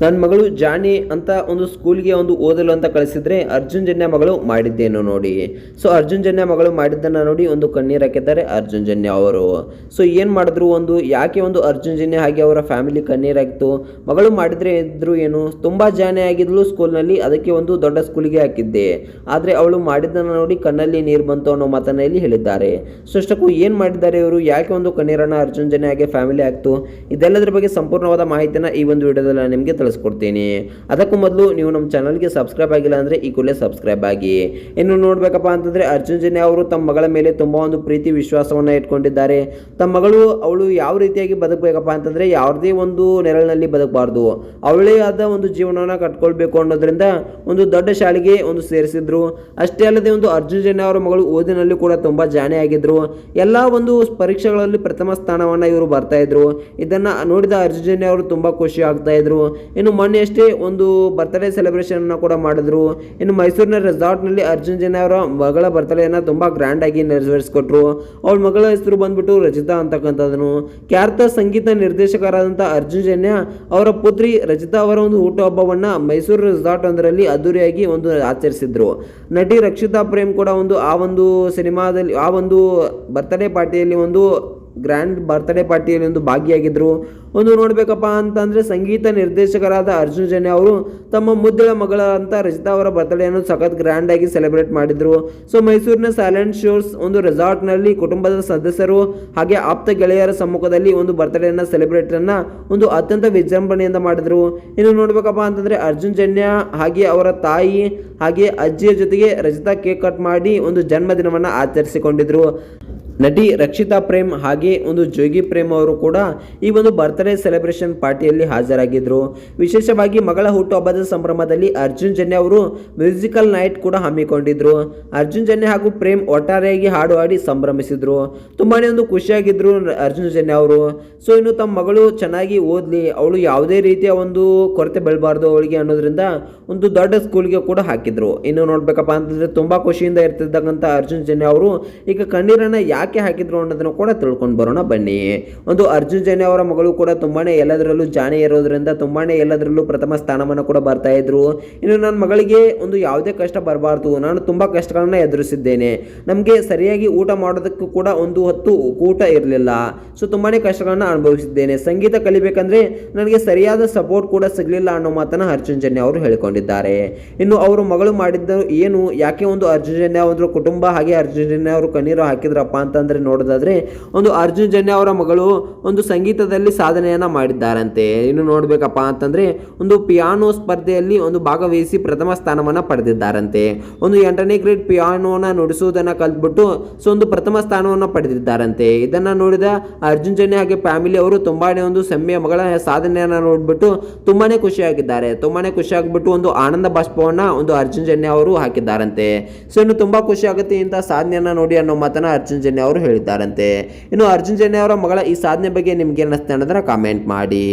ನನ್ನ ಮಗಳು ಜಾನಿ ಅಂತ ಒಂದು ಸ್ಕೂಲ್ಗೆ ಒಂದು ಓದಲು ಅಂತ ಕಳಿಸಿದ್ರೆ ಅರ್ಜುನ್ ಜನ್ಯ ಮಗಳು ಮಾಡಿದ್ದೇನು ನೋಡಿ. ಸೊ ಅರ್ಜುನ್ ಜನ್ಯ ಮಗಳು ಮಾಡಿದ್ದನ್ನು ನೋಡಿ ಒಂದು ಕಣ್ಣೀರು ಹಾಕಿದ್ದಾರೆ ಅರ್ಜುನ್ ಜನ್ಯ ಅವರು. ಸೊ ಏನು ಮಾಡಿದ್ರು, ಒಂದು ಯಾಕೆ ಒಂದು ಅರ್ಜುನ್ ಜನ್ಯ ಹಾಗೆ ಅವರ ಫ್ಯಾಮಿಲಿ ಕಣ್ಣೀರು ಹಾಕಿತು. ಮಗಳು ಮಾಡಿದ್ರೆ ಇದ್ರು ಏನು, ತುಂಬ ಜಾನೆ ಆಗಿದ್ಲು ಸ್ಕೂಲ್ನಲ್ಲಿ, ಅದಕ್ಕೆ ಒಂದು ದೊಡ್ಡ ಸ್ಕೂಲಿಗೆ ಹಾಕಿದ್ದೆ, ಆದರೆ ಅವಳು ಮಾಡಿದ್ದನ್ನು ನೋಡಿ ಕಣ್ಣಲ್ಲಿ ನೀರು ಬಂತು ಅನ್ನೋ ಮಾತನ್ನ ಇಲ್ಲಿ ಹೇಳಿದ್ದಾರೆ. ಸೊ ಅಷ್ಟಕ್ಕೂ ಏನು ಮಾಡಿದ್ದಾರೆ ಇವರು, ಯಾಕೆ ಒಂದು ಕಣ್ಣೀರನ್ನು ಅರ್ಜುನ್ ಜನ್ಯ ಹಾಗೆ ಫ್ಯಾಮಿಲಿ ಹಾಕ್ತು, ಇದೆಲ್ಲದರ ಬಗ್ಗೆ ಸಂಪೂರ್ಣವಾದ ಮಾಹಿತಿನ ಈ ಒಂದು ವಿಡಿಯೋದಲ್ಲಿ ನಾನು ನಿಮಗೆ ತಿಳಿಸ್ಕೊಡ್ತೀನಿ. ಅದಕ್ಕೂ ಮೊದಲು ನೀವು ನಮ್ಮ ಚಾನಲ್ಗೆ ಸಬ್ಸ್ಕ್ರೈಬ್ ಆಗಿಲ್ಲ ಅಂದರೆ ಈ ಕೂಡಲೇ ಸಬ್ಸ್ಕ್ರೈಬ್ ಆಗಿ. ಇನ್ನು ನೋಡಬೇಕಪ್ಪ ಅಂತಂದರೆ ಅರ್ಜುನ್ ಜನ್ಯ ಅವರು ತಮ್ಮ ಮಗಳ ಮೇಲೆ ತುಂಬ ಒಂದು ಪ್ರೀತಿ ವಿಶ್ವಾಸವನ್ನು ಇಟ್ಕೊಂಡಿದ್ದಾರೆ. ತಮ್ಮ ಮಗಳು ಅವಳು ಯಾವ ರೀತಿಯಾಗಿ ಬದುಕಬೇಕಪ್ಪ ಅಂತಂದರೆ ಯಾವುದೇ ಒಂದು ನೆರಳಿನಲ್ಲಿ ಬದುಕಬಾರ್ದು, ಅವಳೇ ಆದ ಒಂದು ಜೀವನವನ್ನು ಕಟ್ಕೊಳ್ಬೇಕು ಅನ್ನೋದ್ರಿಂದ ಒಂದು ದೊಡ್ಡ ಶಾಲೆಗೆ ಒಂದು ಸೇರಿಸಿದ್ರು. ಅಷ್ಟೇ ಅಲ್ಲದೆ ಒಂದು ಅರ್ಜುನ್ ಜನ್ಯ ಅವರ ಮಗಳು ಓದಿನಲ್ಲಿ ಕೂಡ ತುಂಬ ಜಾಣೆ ಆಗಿದ್ರು. ಎಲ್ಲ ಒಂದು ಪರೀಕ್ಷೆಗಳಲ್ಲಿ ಪ್ರಥಮ ಸ್ಥಾನವನ್ನು ಇವರು ಬರ್ತಾ ಇದ್ರು. ಇದನ್ನು ನೋಡಿದ ಅರ್ಜುನ್ ಜನ್ಯ ಅವರು ತುಂಬ ಖುಷಿ ಆಗ್ತಾ ಇದ್ರು. ಇನ್ನು ಮೊನ್ನೆ ಅಷ್ಟೇ ಒಂದು ಬರ್ತ್ಡೇ ಸೆಲೆಬ್ರೇಷನ್ ಕೂಡ ಮಾಡಿದ್ರು. ಇನ್ನು ಮೈಸೂರಿನ ರೆಸಾರ್ಟ್ನಲ್ಲಿ ಅರ್ಜುನ್ ಜನ್ಯ ಅವರ ಮಗಳ ಬರ್ತ್ಡೇನ ತುಂಬ ಗ್ರ್ಯಾಂಡ್ ಆಗಿ ನೆರವೇರಿಸಿಕೊಟ್ರು. ಅವಳ ಮಗಳ ಹೆಸರು ಬಂದ್ಬಿಟ್ಟು ರಚಿತಾ ಅಂತಕ್ಕಂಥದ್ದನ್ನು. ಖ್ಯಾತ ಸಂಗೀತ ನಿರ್ದೇಶಕರಾದಂಥ ಅರ್ಜುನ್ ಜನ್ಯ ಅವರ ಪುತ್ರಿ ರಚಿತಾ ಅವರ ಒಂದು ಹುಟ್ಟುಹಬ್ಬವನ್ನು ಮೈಸೂರು ರೆಸಾರ್ಟ್ ಒಂದರಲ್ಲಿ ಅದ್ದೂರಿಯಾಗಿ ಒಂದು ಆಚರಿಸಿದ್ರು. ನಟಿ ರಕ್ಷಿತಾ ಪ್ರೇಮ್ ಕೂಡ ಆ ಒಂದು ಸಿನಿಮಾದಲ್ಲಿ ಆ ಒಂದು ಬರ್ತ್ಡೇ ಪಾರ್ಟಿಯಲ್ಲಿ ಒಂದು ಗ್ರ್ಯಾಂಡ್ ಬರ್ತ್ಡೇ ಪಾರ್ಟಿಯಲ್ಲಿ ಒಂದು ಭಾಗಿಯಾಗಿದ್ದರು. ಒಂದು ನೋಡಬೇಕಪ್ಪ ಅಂತಂದರೆ ಸಂಗೀತ ನಿರ್ದೇಶಕರಾದ ಅರ್ಜುನ್ ಜನ್ಯ ಅವರು ತಮ್ಮ ಮುದ್ದಿನ ಮಗಳ ಅಂತ ರಚಿತಾ ಅವರ ಬರ್ತ್ಡೇಯನ್ನು ಸಖತ್ ಗ್ರ್ಯಾಂಡ್ ಆಗಿ ಸೆಲೆಬ್ರೇಟ್ ಮಾಡಿದರು. ಸೊ ಮೈಸೂರಿನ ಸೈಲೆಂಟ್ ಶೋರ್ಸ್ ಒಂದು ರೆಸಾರ್ಟ್ನಲ್ಲಿ ಕುಟುಂಬದ ಸದಸ್ಯರು ಹಾಗೆ ಆಪ್ತ ಗೆಳೆಯರ ಸಮ್ಮುಖದಲ್ಲಿ ಒಂದು ಬರ್ತ್ಡೇನ ಸೆಲೆಬ್ರೇಟನ್ನು ಒಂದು ಅತ್ಯಂತ ವಿಜೃಂಭಣೆಯಿಂದ ಮಾಡಿದರು. ಇನ್ನು ನೋಡಬೇಕಪ್ಪ ಅಂತಂದರೆ ಅರ್ಜುನ್ ಜನ್ಯ ಹಾಗೆ ಅವರ ತಾಯಿ ಹಾಗೆ ಅಜ್ಜಿಯ ಜೊತೆಗೆ ರಚಿತಾ ಕೇಕ್ ಕಟ್ ಮಾಡಿ ಒಂದು ಜನ್ಮದಿನವನ್ನು ಆಚರಿಸಿಕೊಂಡಿದ್ರು. ನಟಿ ರಕ್ಷಿತಾ ಪ್ರೇಮ್ ಹಾಗೆ ಒಂದು ಜೋಗಿ ಪ್ರೇಮ್ ಅವರು ಕೂಡ ಈ ಒಂದು ಬರ್ತ್ಡೇ ಸೆಲೆಬ್ರೇಷನ್ ಪಾರ್ಟಿಯಲ್ಲಿ ಹಾಜರಾಗಿದ್ದರು. ವಿಶೇಷವಾಗಿ ಮಗಳ ಹುಟ್ಟುಹಬ್ಬದ ಸಂಭ್ರಮದಲ್ಲಿ ಅರ್ಜುನ್ ಜನ್ಯ ಅವರು ಮ್ಯೂಸಿಕಲ್ ನೈಟ್ ಕೂಡ ಹಮ್ಮಿಕೊಂಡಿದ್ರು. ಅರ್ಜುನ್ ಜನ್ಯ ಹಾಗೂ ಪ್ರೇಮ್ ಒಟ್ಟಾರೆಯಾಗಿ ಹಾಡು ಹಾಡಿ ಸಂಭ್ರಮಿಸಿದ್ರು. ತುಂಬಾ ಒಂದು ಖುಷಿಯಾಗಿದ್ದರು ಅರ್ಜುನ್ ಜನ್ಯ ಅವರು. ಸೊ ಇನ್ನು ತಮ್ಮ ಮಗಳು ಚೆನ್ನಾಗಿ ಓದಲಿ, ಅವಳು ಯಾವುದೇ ರೀತಿಯ ಒಂದು ಕೊರತೆ ಬೀಳಬಾರ್ದು ಅವಳಿಗೆ ಅನ್ನೋದ್ರಿಂದ ಒಂದು ದೊಡ್ಡ ಸ್ಕೂಲ್ಗೆ ಕೂಡ ಹಾಕಿದ್ರು. ಇನ್ನು ನೋಡ್ಬೇಕಪ್ಪ ಅಂತಂದರೆ ತುಂಬ ಖುಷಿಯಿಂದ ಇರ್ತಿರ್ತಕ್ಕಂಥ ಅರ್ಜುನ್ ಜನ್ಯ ಅವರು ಈಗ ಕಣ್ಣೀರನ್ನು ಯಾಕೆ ಹಾಕಿದ್ರು ಅನ್ನೋದನ್ನು ಕೂಡ ತಿಳ್ಕೊಂಡು ಬರೋಣ ಬನ್ನಿ. ಒಂದು ಅರ್ಜುನ್ ಜನ್ಯ ಅವರ ಮಗಳು ಕೂಡ ತುಂಬಾನೇ ಎಲ್ಲದರಲ್ಲೂ ಜಾಣೆ ಇರೋದ್ರಿಂದ ತುಂಬಾನೇ ಎಲ್ಲದರಲ್ಲೂ ಪ್ರಥಮ ಸ್ಥಾನವನ್ನು ಕೂಡ ಬರ್ತಾ ಇದ್ರು. ಇನ್ನು ನನ್ನ ಮಗಳಿಗೆ ಒಂದು ಯಾವುದೇ ಕಷ್ಟ ಬರಬಾರ್ದು, ನಾನು ತುಂಬಾ ಕಷ್ಟಗಳನ್ನ ಎದುರಿಸಿದ್ದೇನೆ, ನಮಗೆ ಸರಿಯಾಗಿ ಊಟ ಮಾಡೋದಕ್ಕೂ ಕೂಡ ಒಂದು ಹೊತ್ತು ಊಟ ಇರಲಿಲ್ಲ, ಸೊ ತುಂಬಾನೇ ಕಷ್ಟಗಳನ್ನ ಅನುಭವಿಸಿದ್ದೇನೆ, ಸಂಗೀತ ಕಲಿಬೇಕಂದ್ರೆ ನನಗೆ ಸರಿಯಾದ ಸಪೋರ್ಟ್ ಕೂಡ ಸಿಗಲಿಲ್ಲ ಅನ್ನೋ ಮಾತನ್ನ ಅರ್ಜುನ್ ಜನ್ಯ ಅವರು ಹೇಳಿಕೊಂಡಿದ್ದಾರೆ. ಇನ್ನು ಅವರು ಮಗಳು ಮಾಡಿದ್ದರು ಏನು, ಯಾಕೆ ಒಂದು ಅರ್ಜುನ್ ಜನ್ಯ ಅವರ ಕುಟುಂಬ ಹಾಗೆ ಅರ್ಜುನ್ ಜನ್ಯ ಅವರು ಕಣ್ಣೀರು ಹಾಕಿದ್ರಪ್ಪ ಅಂತಂದ್ರೆ ನೋಡೋದಾದ್ರೆ ಒಂದು ಅರ್ಜುನ್ ಜನ್ಯ ಅವರ ಮಗಳು ಒಂದು ಸಂಗೀತದಲ್ಲಿ ಸಾಧನೆಯನ್ನ ಮಾಡಿದ್ದಾರಂತೆ. ಇನ್ನು ನೋಡ್ಬೇಕಪ್ಪ ಅಂತಂದ್ರೆ ಒಂದು ಪಿಯಾನೋ ಸ್ಪರ್ಧೆಯಲ್ಲಿ ಒಂದು ಭಾಗವಹಿಸಿ ಪ್ರಥಮ ಸ್ಥಾನವನ್ನ ಪಡೆದಿದ್ದಾರಂತೆ. ಒಂದು 8ನೇ ಗ್ರೇಡ್ ಪಿಯಾನೋನ ನುಡಿಸುವುದನ್ನ ಕಲ್ತ್ಬಿಟ್ಟು ಸೊ ಒಂದು ಪ್ರಥಮ ಸ್ಥಾನವನ್ನ ಪಡೆದಿದ್ದಾರಂತೆ. ಇದನ್ನ ನೋಡಿದ ಅರ್ಜುನ್ ಜನ್ಯ ಹಾಗೆ ಫ್ಯಾಮಿಲಿ ಅವರು ತುಂಬಾನೇ ಒಂದು ಸೆಮ್ಮೆಯ ಮಗಳ ಸಾಧನೆಯನ್ನ ನೋಡ್ಬಿಟ್ಟು ತುಂಬಾನೇ ಖುಷಿಯಾಗಿದ್ದಾರೆ. ತುಂಬಾನೇ ಖುಷಿಯಾಗ್ಬಿಟ್ಟು ಒಂದು ಆನಂದ ಬಾಷ್ಪವನ್ನ ಒಂದು ಅರ್ಜುನ್ ಜನ್ಯ ಅವರು ಹಾಕಿದ್ದಾರಂತೆ. ಸೊ ಇನ್ನು ತುಂಬಾ ಖುಷಿ ಆಗುತ್ತೆ ಇಂತಹ ಸಾಧನೆಯನ್ನ ನೋಡಿ ಅನ್ನೋ ಮಾತನ್ನ ಅರ್ಜುನ್ ಜನ್ಯ ಅವರು ಹೇಳಿದ್ದಾರಂತೆ. ಇನ್ನು ಅರ್ಜುನ್ ಜನ್ಯ ಅವರ ಮಗಳ ಈ ಸಾಧನೆ ಬಗ್ಗೆ ನಿಮ್ಗೆ ಏನಿಸ್ತಾ ಅನ್ನೋದನ್ನ ಕಾಮೆಂಟ್ ಮಾಡಿ.